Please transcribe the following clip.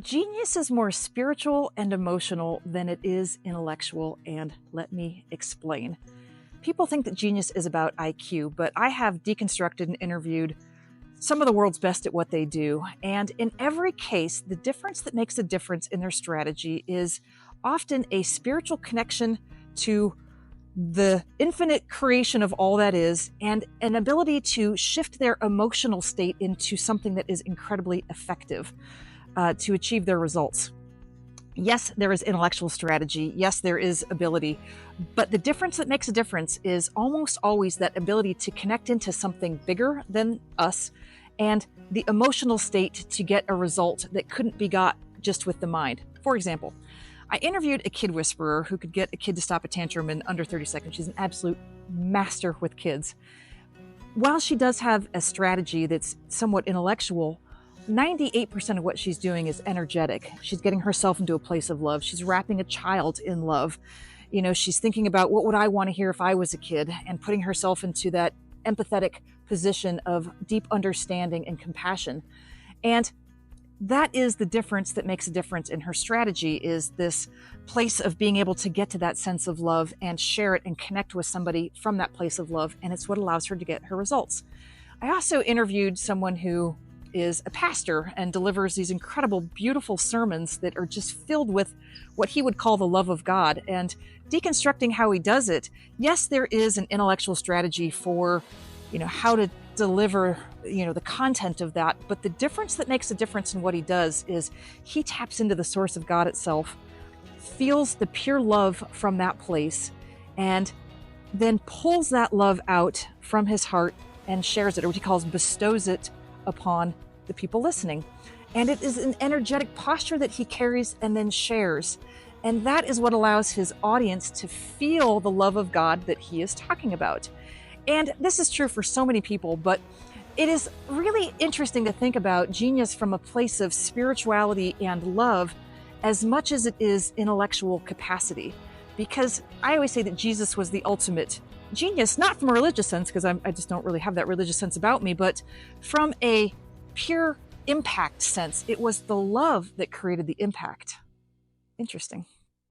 Genius is more spiritual and emotional than it is intellectual, and let me explain. People think that genius is about IQ, but I have deconstructed and interviewed some of the world's best at what they do, and in every case, the difference that makes a difference in their strategy is often a spiritual connection to the infinite creation of all that is, and an ability to shift their emotional state into something that is incredibly effective to achieve their results. Yes, there is intellectual strategy. Yes, there is ability. But the difference that makes a difference is almost always that ability to connect into something bigger than us and the emotional state to get a result that couldn't be got just with the mind. For example, I interviewed a kid whisperer who could get a kid to stop a tantrum in under 30 seconds. She's an absolute master with kids. While she does have a strategy that's somewhat intellectual, 98% of what she's doing is energetic. She's getting herself into a place of love. She's wrapping a child in love. You know, she's thinking about what would I want to hear if I was a kid, and putting herself into that empathetic position of deep understanding and compassion. And that is the difference that makes a difference in her strategy, is this place of being able to get to that sense of love and share it and connect with somebody from that place of love. And it's what allows her to get her results. I also interviewed someone who is a pastor and delivers these incredible, beautiful sermons that are just filled with what he would call the love of God. And deconstructing how he does it, yes, there is an intellectual strategy for, how to deliver, the content of that. But the difference that makes a difference in what he does is he taps into the source of God itself, feels the pure love from that place, and then pulls that love out from his heart and shares it, or what he calls bestows it upon the people listening. And it is an energetic posture that he carries and then shares. And that is what allows his audience to feel the love of God that he is talking about. And this is true for so many people, but it is really interesting to think about genius from a place of spirituality and love as much as it is intellectual capacity. Because I always say that Jesus was the ultimate genius, not from a religious sense, because I just don't really have that religious sense about me, but from a pure impact sense. It was the love that created the impact. Interesting.